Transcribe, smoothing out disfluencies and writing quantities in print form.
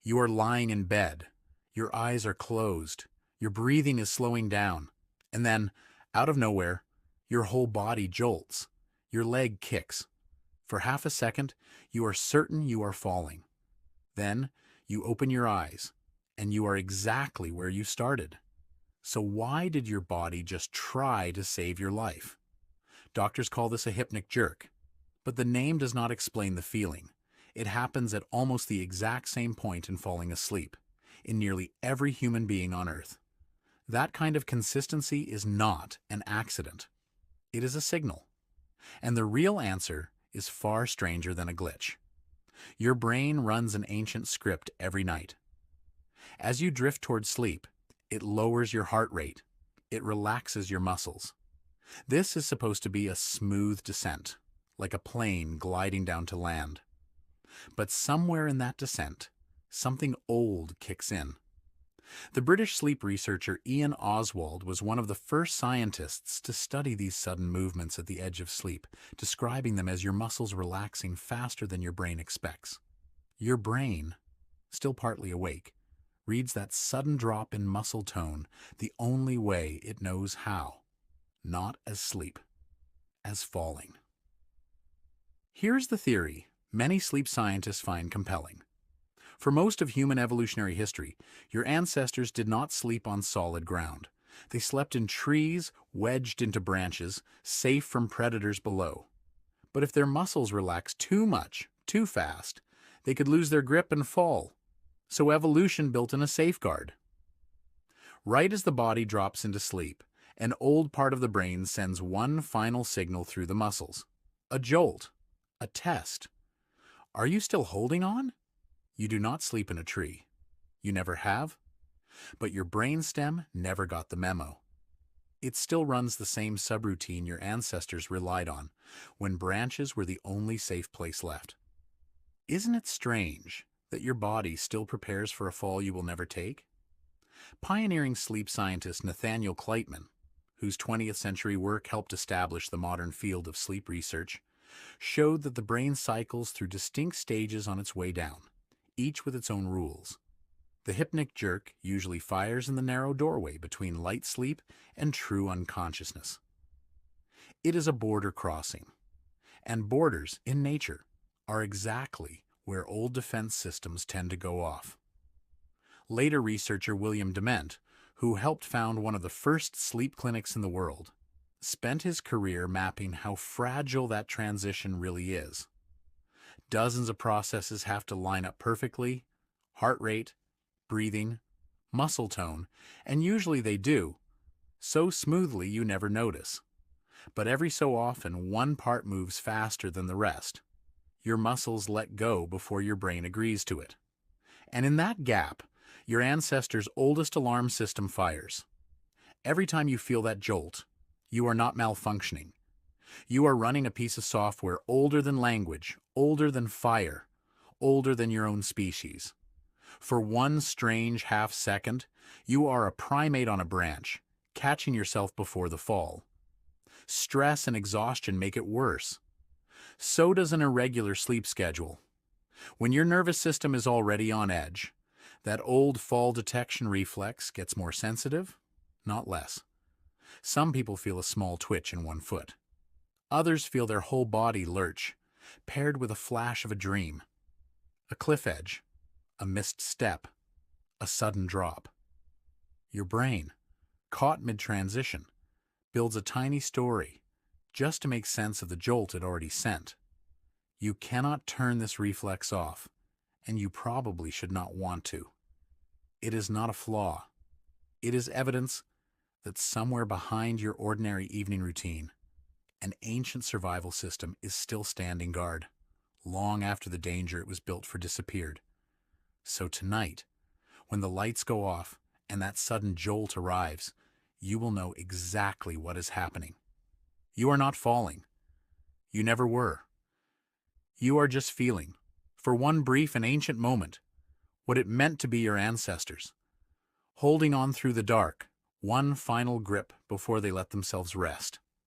You are lying in bed. Your eyes are closed. Your breathing is slowing down. And then, out of nowhere, your whole body jolts. Your leg kicks. For half a second, you are certain you are falling. Then, you open your eyes, and you are exactly where you started. So why did your body just try to save your life? Doctors call this a hypnic jerk, but the name does not explain the feeling. It happens at almost the exact same point in falling asleep, in nearly every human being on Earth. That kind of consistency is not an accident. It is a signal. And the real answer is far stranger than a glitch. Your brain runs an ancient script every night. As you drift toward sleep, it lowers your heart rate. It relaxes your muscles. This is supposed to be a smooth descent, like a plane gliding down to land. But somewhere in that descent, something old kicks in. The British sleep researcher Ian Oswald was one of the first scientists to study these sudden movements at the edge of sleep, describing them as your muscles relaxing faster than your brain expects. Your brain, still partly awake, reads that sudden drop in muscle tone the only way it knows how. Not as sleep, as falling. Here's the theory many sleep scientists find compelling. For most of human evolutionary history, your ancestors did not sleep on solid ground. They slept in trees, wedged into branches, safe from predators below. But if their muscles relaxed too much, too fast, they could lose their grip and fall. So evolution built in a safeguard. Right as the body drops into sleep, an old part of the brain sends one final signal through the muscles. A jolt. A test. Are you still holding on? You do not sleep in a tree. You never have. But your brainstem never got the memo. It still runs the same subroutine your ancestors relied on, when branches were the only safe place left. Isn't it strange that your body still prepares for a fall you will never take? Pioneering sleep scientist Nathaniel Kleitman, whose 20th century work helped establish the modern field of sleep research, showed that the brain cycles through distinct stages on its way down, each with its own rules. The hypnic jerk usually fires in the narrow doorway between light sleep and true unconsciousness. It is a border crossing, and borders, in nature, are exactly where old defense systems tend to go off. Later researcher William Dement, who helped found one of the first sleep clinics in the world, spent his career mapping how fragile that transition really is. Dozens of processes have to line up perfectly: heart rate, breathing, muscle tone, and usually they do, so smoothly you never notice. But every so often, one part moves faster than the rest. Your muscles let go before your brain agrees to it. And in that gap, your ancestors' oldest alarm system fires. Every time you feel that jolt, you are not malfunctioning. You are running a piece of software older than language, older than fire, older than your own species. For one strange half-second, you are a primate on a branch, catching yourself before the fall. Stress and exhaustion make it worse. So does an irregular sleep schedule. When your nervous system is already on edge, that old fall detection reflex gets more sensitive, not less. Some people feel a small twitch in one foot. Others feel their whole body lurch, paired with a flash of a dream. A cliff edge, a missed step, a sudden drop. Your brain, caught mid-transition, builds a tiny story just to make sense of the jolt it already sent. You cannot turn this reflex off, and you probably should not want to. It is not a flaw. It is evidence that somewhere behind your ordinary evening routine, an ancient survival system is still standing guard, long after the danger it was built for disappeared. So tonight, when the lights go off and that sudden jolt arrives, you will know exactly what is happening. You are not falling. You never were. You are just feeling, for one brief and ancient moment, what it meant to be your ancestors, holding on through the dark, one final grip before they let themselves rest.